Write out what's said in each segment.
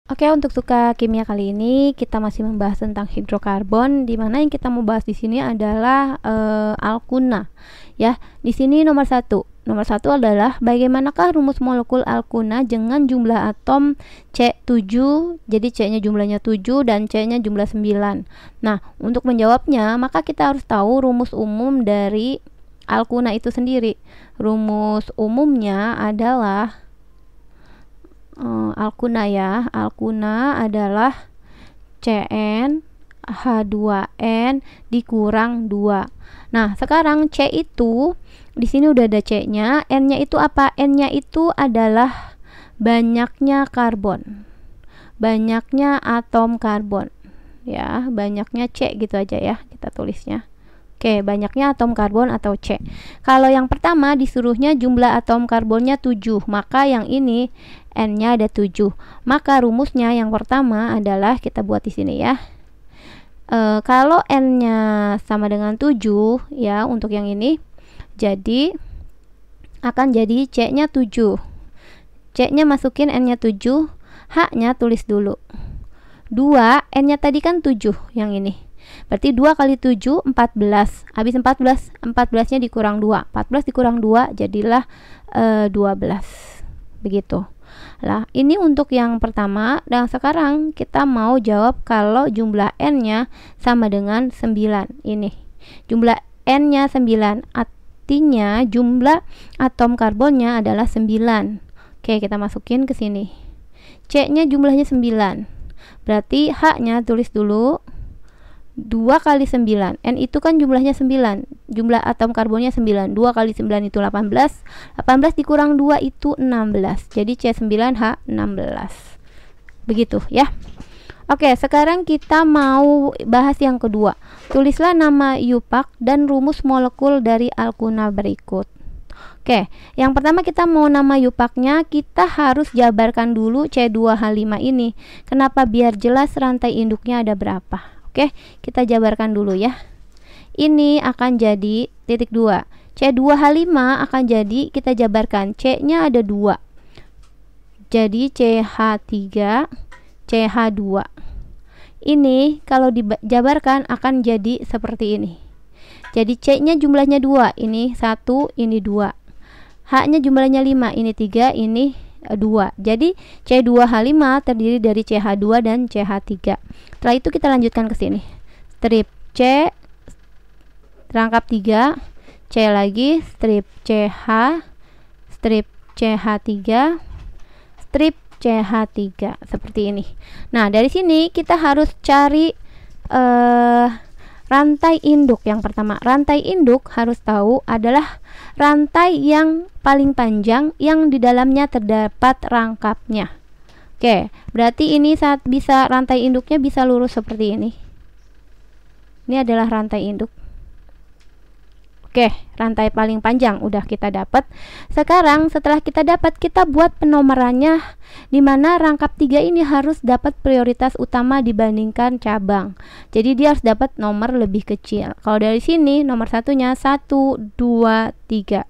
Oke, untuk suka kimia kali ini kita masih membahas tentang hidrokarbon, di mana yang kita mau bahas di sini adalah alkuna. Ya, di sini nomor satu adalah bagaimanakah rumus molekul alkuna dengan jumlah atom C7, jadi C-nya jumlahnya 7 dan C-nya jumlah 9. Nah, untuk menjawabnya, maka kita harus tahu rumus umum dari alkuna itu sendiri. Rumus umumnya adalah alkuna ya. Alkuna adalah Cn H2n dikurang 2. Nah, sekarang C itu di sini udah ada C-nya, N-nya itu apa? N-nya itu adalah banyaknya karbon. Banyaknya atom karbon. Ya, banyaknya C gitu aja ya kita tulisnya. Oke, banyaknya atom karbon atau C. Kalau yang pertama disuruhnya jumlah atom karbonnya 7, maka yang ini N-nya ada 7. Maka rumusnya yang pertama adalah kita buat di sini ya. Kalau N-nya sama dengan 7 ya untuk yang ini, jadi akan jadi C-nya 7. C-nya masukin N-nya 7, H-nya tulis dulu. 2, N-nya tadi kan 7 yang ini. Berarti 2 kali 7, 14. Habis 14, 14-nya dikurang 2. 14 dikurang 2 jadilah 12. Begitu. Lah, ini untuk yang pertama. Dan sekarang kita mau jawab kalau jumlah N-nya sama dengan 9. Ini. Jumlah N-nya 9. Artinya jumlah atom karbonnya adalah 9. Oke, kita masukin ke sini. C-nya jumlahnya 9. Berarti H-nya tulis dulu. 2 kali 9. N itu kan jumlahnya 9. Jumlah atom karbonnya 9. 2 kali 9 itu 18. 18 dikurang 2 itu 16. Jadi C9H 16. Begitu ya. Oke, sekarang kita mau bahas yang kedua. Tulislah nama Yupak dan rumus molekul dari alkuna berikut. Oke, yang pertama kita mau nama Yupaknya, kita harus jabarkan dulu C2H5 ini. Kenapa? Biar jelas rantai induknya ada berapa. Oke, kita jabarkan dulu ya. Ini akan jadi titik 2. C2H5 akan jadi, kita jabarkan, C-nya ada 2. Jadi CH3, CH2. Ini kalau dijabarkan akan jadi seperti ini. Jadi C-nya jumlahnya 2, ini 1, ini 2. H-nya jumlahnya 5, ini 3, ini 2. Jadi C2H5 terdiri dari CH2 dan CH3. Setelah itu kita lanjutkan ke sini. Strip C rangkap 3, C lagi, strip CH, strip CH3, strip CH3 seperti ini. Nah, dari sini kita harus cari rantai induk yang pertama. Rantai induk harus tahu adalah rantai yang paling panjang yang di dalamnya terdapat rangkapnya. Oke, berarti ini saat bisa rantai induknya bisa lurus seperti ini. Ini adalah rantai induk. Oke, rantai paling panjang udah kita dapat. Sekarang setelah kita dapat, kita buat penomorannya, di mana rangkap 3 ini harus dapat prioritas utama dibandingkan cabang. Jadi dia harus dapat nomor lebih kecil. Kalau dari sini nomor satunya 1, 2, 3.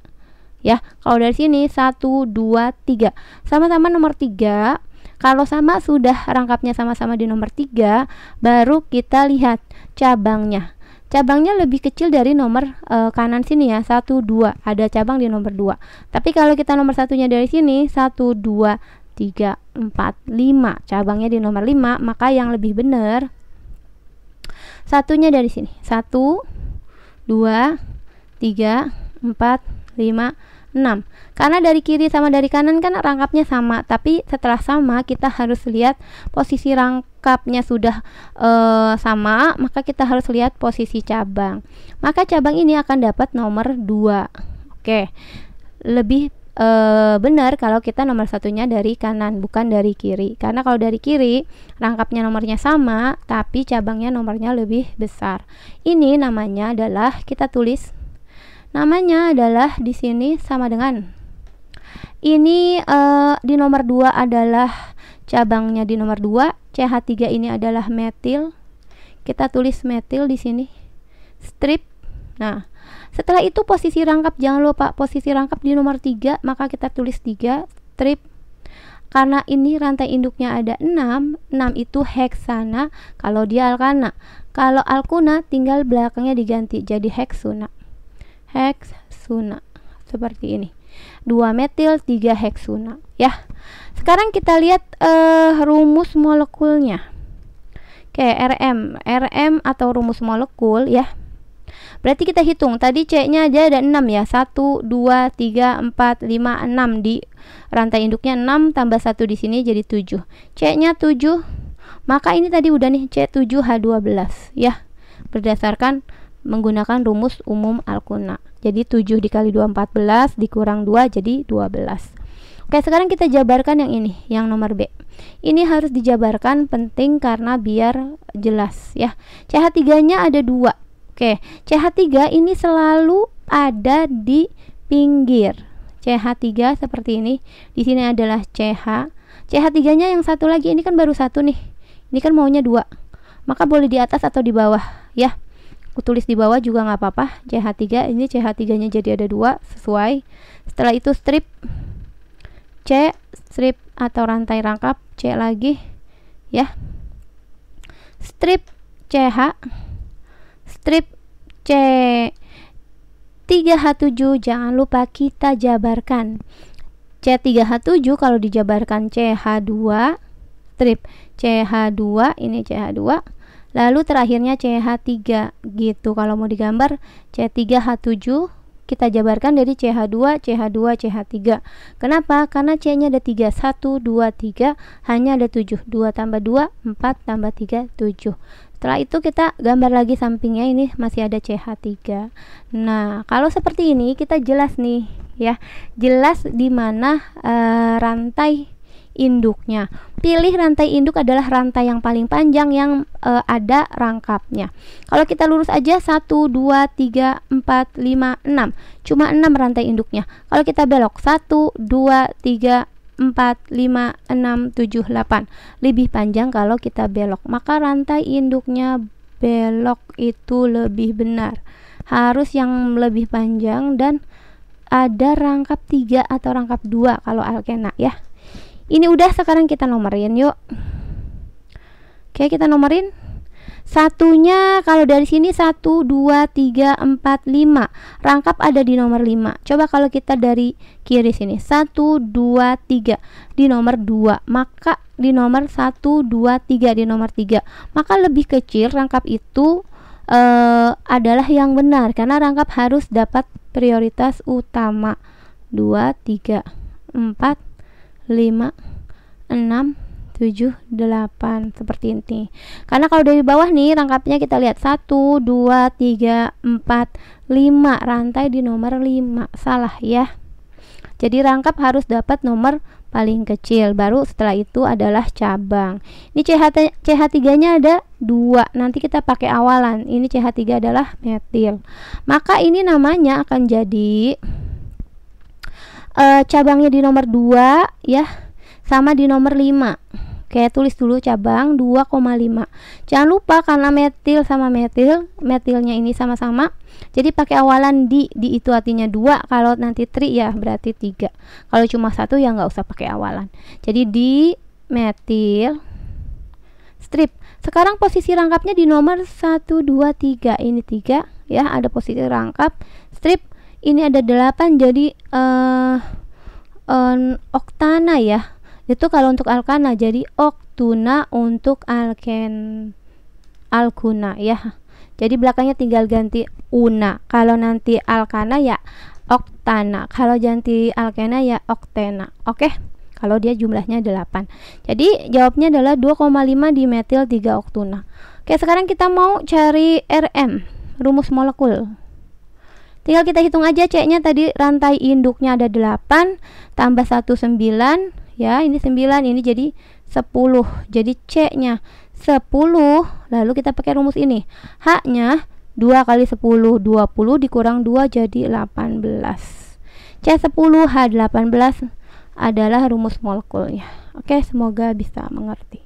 Ya, kalau dari sini 1, 2, 3. Sama-sama nomor 3. Kalau sama sudah rangkapnya sama-sama di nomor 3, baru kita lihat cabangnya. Cabangnya lebih kecil dari nomor kanan sini ya, 1, 2. Ada cabang di nomor 2. Tapi kalau kita nomor satunya dari sini, 1, 2, 3, 4, 5. Cabangnya di nomor 5, maka yang lebih benar satunya dari sini. 1, 2, 3, 4, 5, 6. Karena dari kiri sama dari kanan kan rangkapnya sama, tapi setelah sama kita harus lihat posisi rangkapnya sudah sama, maka kita harus lihat posisi cabang. Maka cabang ini akan dapat nomor 2. Oke. Lebih benar kalau kita nomor satunya dari kanan, bukan dari kiri. Karena kalau dari kiri rangkapnya nomornya sama, tapi cabangnya nomornya lebih besar. Ini namanya adalah, kita tulis namanya adalah di sini sama dengan ini di nomor 2 adalah cabangnya di nomor 2. CH3 ini adalah metil. Kita tulis metil di sini. Strip. Nah, setelah itu posisi rangkap, jangan lupa posisi rangkap di nomor 3, maka kita tulis 3 strip karena ini rantai induknya ada 6 itu heksana kalau dia alkana. Kalau alkuna tinggal belakangnya diganti jadi heksuna. Heksuna seperti ini. 2 metil 3 heksuna ya. Sekarang kita lihat rumus molekulnya. Oke, RM atau rumus molekul ya. Berarti kita hitung, tadi C-nya aja ada 6 ya. 1, 2, 3, 4, 5, 6 di rantai induknya 6 tambah 1 di sini jadi 7. C-nya 7. Maka ini tadi udah nih C7H12 ya. Berdasarkan menggunakan rumus umum alkuna. Jadi 7 dikali 2 14 dikurang 2 jadi 12. Oke, sekarang kita jabarkan yang ini, yang nomor B. Ini harus dijabarkan, penting karena biar jelas ya. CH3-nya ada 2. Oke, CH3 ini selalu ada di pinggir. CH3 seperti ini. Di sini adalah CH. CH3-nya yang satu lagi ini kan baru 1 nih. Ini kan maunya 2. Maka boleh di atas atau di bawah ya. Aku tulis di bawah juga nggak apa-apa. CH3 ini CH3-nya jadi ada 2 sesuai. Setelah itu strip C, strip atau rantai rangkap C lagi ya. Strip CH, strip C3H7, jangan lupa kita jabarkan. C3H7 kalau dijabarkan CH2, strip CH2, ini CH2, lalu terakhirnya CH3 gitu. Kalau mau digambar C3H7 kita jabarkan dari CH2, CH2, CH3. Kenapa? Karena C-nya ada 3, 1, 2, 3, hanya ada 7. 2 tambah 2, 4 tambah 3, 7. Setelah itu kita gambar lagi sampingnya, ini masih ada CH3. Nah, kalau seperti ini kita jelas nih ya. Jelas di mana rantai induknya. Pilih rantai induk adalah rantai yang paling panjang yang ada rangkapnya. Kalau kita lurus aja 1, 2, 3, 4, 5, 6. Cuma 6 rantai induknya. Kalau kita belok 1, 2, 3, 4, 5, 6, 7, 8. Lebih panjang kalau kita belok. Maka rantai induknya belok itu lebih benar. Harus yang lebih panjang dan ada rangkap 3 atau rangkap 2 kalau alkena ya. Ini udah, sekarang kita nomorin yuk. Oke, kita nomorin. Satunya kalau dari sini 1, 2, 3, 4, 5. Rangkap ada di nomor 5. Coba kalau kita dari kiri sini 1, 2, 3 di nomor 2. Maka di nomor 1, 2, 3 di nomor 3. Maka lebih kecil rangkap itu adalah yang benar karena rangkap harus dapat prioritas utama. 2, 3, 4, 5, 6, 7, 8 seperti ini. Karena kalau dari bawah nih rangkapnya kita lihat 1, 2, 3, 4, 5. Rantai di nomor 5. Salah ya. Jadi rangkap harus dapat nomor paling kecil. Baru setelah itu adalah cabang. Ini CH3-nya ada 2. Nanti kita pakai awalan. Ini CH3 adalah metil. Maka ini namanya akan jadi cabangnya di nomor 2 ya, sama di nomor 5. Oke, tulis dulu cabang 2,5. Jangan lupa karena metil sama metilnya ini sama-sama, jadi pakai awalan di itu artinya 2. Kalau nanti tri ya berarti 3. Kalau cuma 1 ya nggak usah pakai awalan. Jadi di metil strip. Sekarang posisi rangkapnya di nomor 1, 2, 3. Ini 3 ya, ada posisi rangkap. Strip ini ada 8, jadi oktana ya. Itu kalau untuk alkana, jadi oktuna untuk alkuna ya. Jadi belakangnya tinggal ganti una. Kalau nanti alkana ya oktana. Kalau ganti alkena ya oktena. Oke. Kalau dia jumlahnya 8. Jadi jawabnya adalah 2,5 di metil 3 oktuna. Oke, sekarang kita mau cari RM, rumus molekul. Tinggal kita hitung aja. C-nya tadi rantai induknya ada 8 tambah 1 9 ya, ini 9, ini jadi 10. Jadi C-nya 10, lalu kita pakai rumus ini. H-nya 2 kali 10 20 dikurang 2 jadi 18. C10H18 adalah rumus molekulnya. Oke, semoga bisa mengerti.